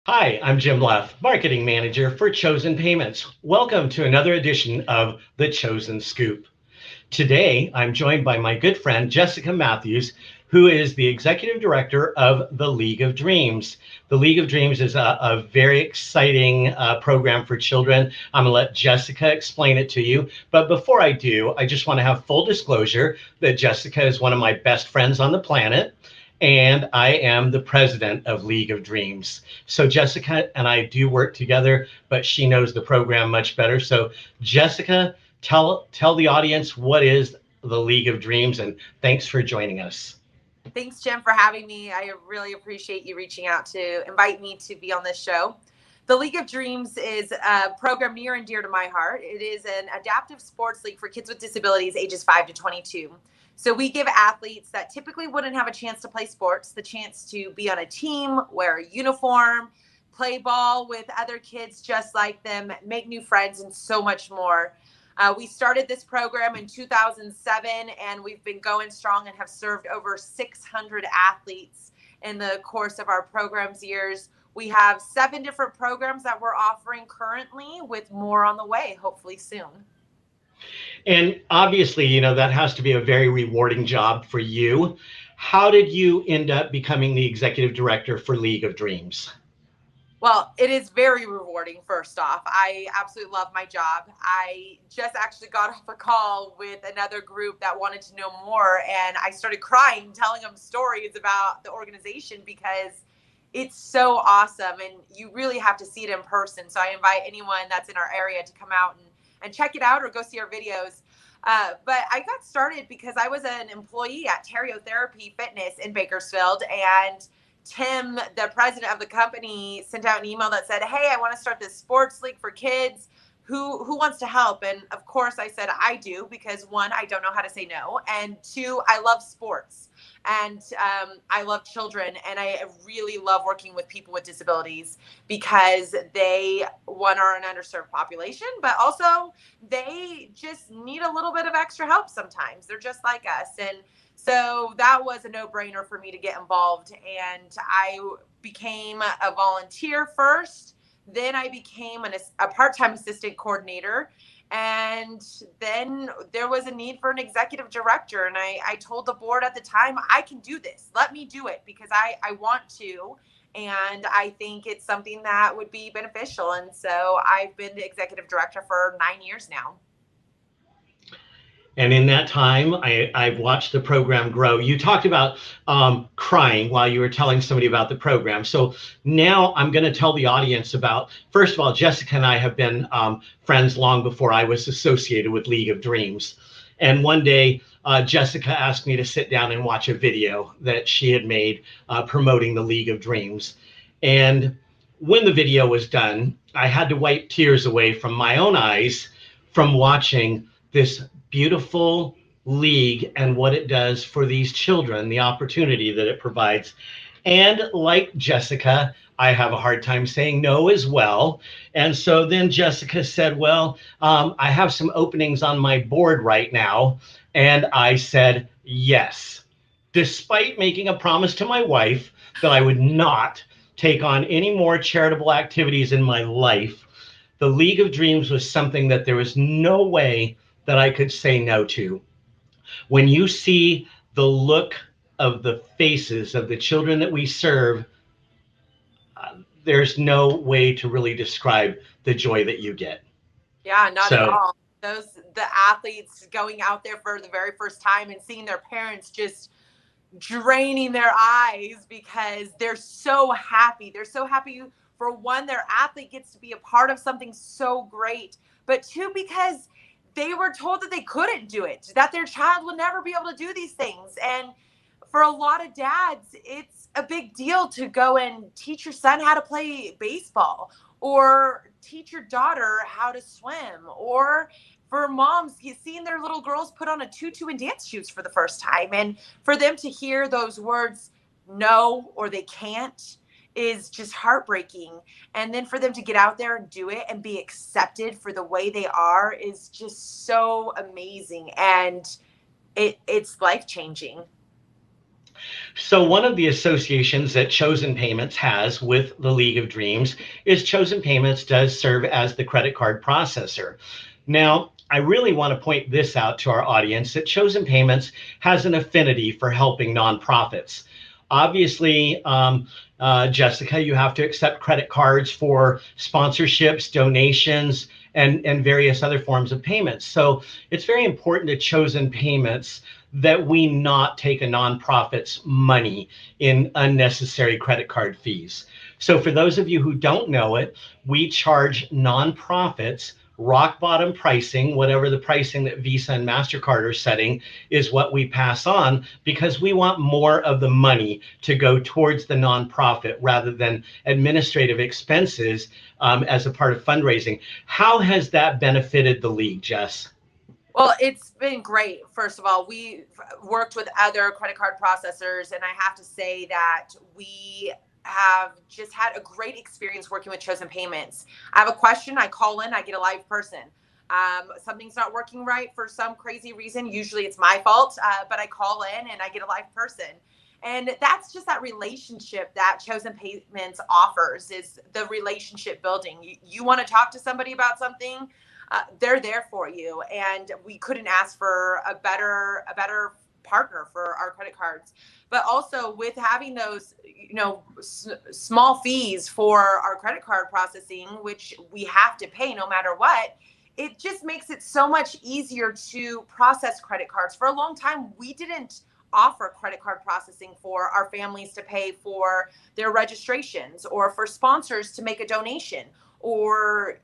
Hi, I'm Jim Luff, Marketing Manager for Chosen Payments. Welcome to another edition of The Chosen Scoop. Today, I'm joined by my good friend Jessica Mathews, who is the Executive Director of the League of Dreams. The League of Dreams is a very exciting program for children. I'm going to let Jessica explain it to you. But before I do, I just want to have full disclosure that Jessica is one of my best friends on the planet, and I am the president of League of Dreams. So Jessica and I do work together, but she knows the program much better. So Jessica, tell the audience what is the League of Dreams, and thanks for joining us. Thanks, Jim, for having me. I really appreciate you reaching out to invite me to be on this show. The League of Dreams is a program near and dear to my heart. It is an adaptive sports league for kids with disabilities ages 5 to 22. So we give athletes that typically wouldn't have a chance to play sports the chance to be on a team, wear a uniform, play ball with other kids just like them, make new friends, and so much more. We started this program in 2007, and we've been going strong and have served over 600 athletes in the course of our program's years. We have 7 different programs that we're offering currently, with more on the way, hopefully soon. And obviously, that has to be a very rewarding job for you. How did you end up becoming the executive director for League of Dreams? Well, it is very rewarding, first off. I absolutely love my job. I just actually got off a call with another group that wanted to know more, and I started crying, telling them stories about the organization because it's so awesome, and you really have to see it in person. So I invite anyone that's in our area to come out and check it out or go see our videos. But I got started because I was an employee at Therapy Fitness in Bakersfield, and Tim, the president of the company, sent out an email that said, "Hey, I want to start this sports league for kids. Who wants to help?" And of course, I said I do because, one, I don't know how to say no, and two, I love sports, and I love children, and I really love working with people with disabilities because they, one, are an underserved population, but also they just need a little bit of extra help sometimes. They're just like us, and so that was a no-brainer for me to get involved. And I became a volunteer first. Then I became a part-time assistant coordinator. And then there was a need for an executive director. And I told the board at the time, I can do this. Let me do it because I want to. And I think it's something that would be beneficial. And so I've been the executive director for 9 years now. And in that time, I've watched the program grow. You talked about crying while you were telling somebody about the program. So now I'm going to tell the audience about, first of all, Jessica and I have been friends long before I was associated with League of Dreams. And one day, Jessica asked me to sit down and watch a video that she had made promoting the League of Dreams. And when the video was done, I had to wipe tears away from my own eyes from watching this beautiful league and what it does for these children, the opportunity that it provides. And like Jessica, I have a hard time saying no as well. And so then Jessica said, well, I have some openings on my board right now. And I said, yes, despite making a promise to my wife that I would not take on any more charitable activities in my life. The League of Dreams was something that there was no way that I could say no to. When you see the look of the faces of the children that we serve, there's no way to really describe the joy that you get. Yeah, not at So, all. The athletes going out there for the very first time and seeing their parents just draining their eyes because they're so happy. They're so happy, for one, their athlete gets to be a part of something so great, but two, because they were told that they couldn't do it, that their child would never be able to do these things. And for a lot of dads, it's a big deal to go and teach your son how to play baseball, or teach your daughter how to swim, or for moms, you seeing their little girls put on a tutu and dance shoes for the first time. And for them to hear those words, no, or they can't, is just heartbreaking. And then for them to get out there and do it and be accepted for the way they are is just so amazing. And it's life changing. So one of the associations that Chosen Payments has with the League of Dreams is Chosen Payments does serve as the credit card processor. Now, I really want to point this out to our audience that Chosen Payments has an affinity for helping nonprofits. Obviously, Jessica, you have to accept credit cards for sponsorships, donations, and various other forms of payments. So it's very important to Chosen Payments that we not take a nonprofit's money in unnecessary credit card fees. So for those of you who don't know it, we charge nonprofits rock bottom pricing. Whatever the pricing that Visa and MasterCard are setting is what we pass on, because we want more of the money to go towards the nonprofit rather than administrative expenses as a part of fundraising. How has that benefited the league, Jess? Well, it's been great. First of all, we worked with other credit card processors, and I have to say that we have just had a great experience working with Chosen Payments. I have a question, I call in, I get a live person. Something's not working right for some crazy reason. Usually it's my fault, but I call in and I get a live person. And that's just that relationship that Chosen Payments offers, is the relationship building. You want to talk to somebody about something, they're there for you. And we couldn't ask for a better partner for our credit cards. But also with having those, small fees for our credit card processing, which we have to pay no matter what, it just makes it so much easier to process credit cards. For a long time, we didn't offer credit card processing for our families to pay for their registrations, or for sponsors to make a donation, or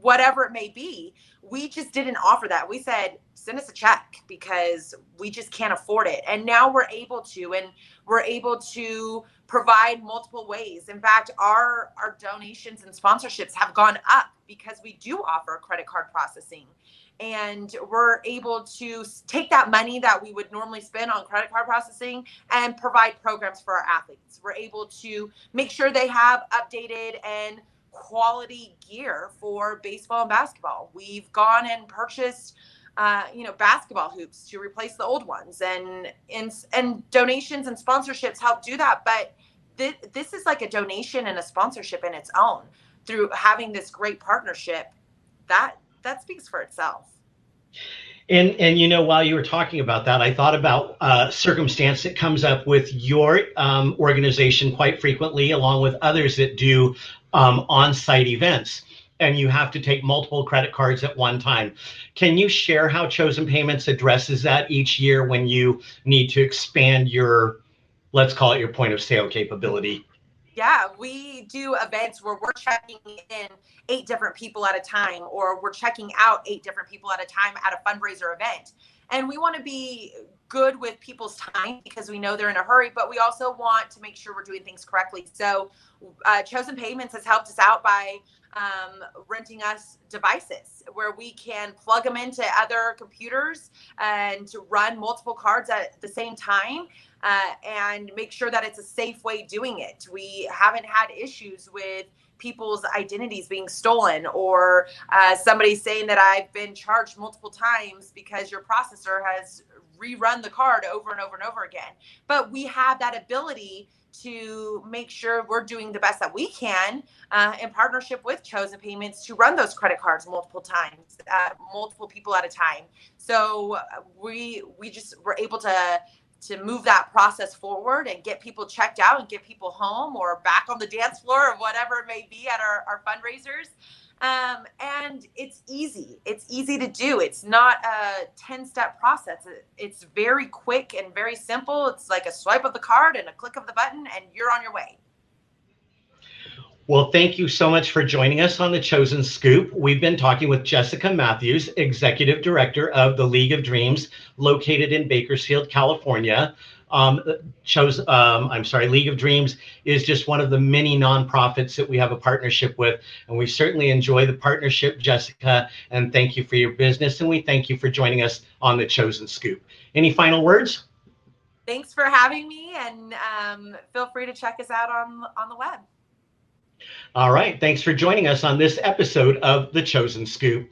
whatever it may be. We just didn't offer that. We said, send us a check, because we just can't afford it. And now we're able to provide multiple ways. In fact, our donations and sponsorships have gone up because we do offer credit card processing. And we're able to take that money that we would normally spend on credit card processing and provide programs for our athletes. We're able to make sure they have updated and quality gear for baseball and basketball. We've gone and purchased basketball hoops to replace the old ones, and donations and sponsorships help do that. But this is like a donation and a sponsorship in its own, through having this great partnership. That speaks for itself. And while you were talking about that, I thought about a circumstance that comes up with your organization quite frequently, along with others that do on-site events, and you have to take multiple credit cards at one time. Can you share how Chosen Payments addresses that each year when you need to expand your, let's call it, your point of sale capability? Yeah, we do events where we're checking in 8 different people at a time, or we're checking out 8 different people at a time at a fundraiser event. And we want to be good with people's time, because we know they're in a hurry, but we also want to make sure we're doing things correctly. So Chosen Payments has helped us out by renting us devices where we can plug them into other computers and to run multiple cards at the same time, and make sure that it's a safe way doing it. We haven't had issues with people's identities being stolen, or somebody saying that I've been charged multiple times because your processor has rerun the card over and over and over again. But we have that ability to make sure we're doing the best that we can in partnership with Chosen Payments to run those credit cards multiple times, multiple people at a time. So we just were able to move that process forward and get people checked out and get people home or back on the dance floor, or whatever it may be at our fundraisers. And it's easy. It's easy to do. It's not a 10-step process. It's very quick and very simple. It's like a swipe of the card and a click of the button, and you're on your way. Well, thank you so much for joining us on the Chosen Scoop. We've been talking with Jessica Mathews, Executive Director of the League of Dreams, located in Bakersfield, California. League of Dreams is just one of the many nonprofits that we have a partnership with, and we certainly enjoy the partnership, Jessica, and thank you for your business, and we thank you for joining us on the Chosen Scoop. Any final words? Thanks for having me, and feel free to check us out on the web. All right. Thanks for joining us on this episode of The Chosen Scoop.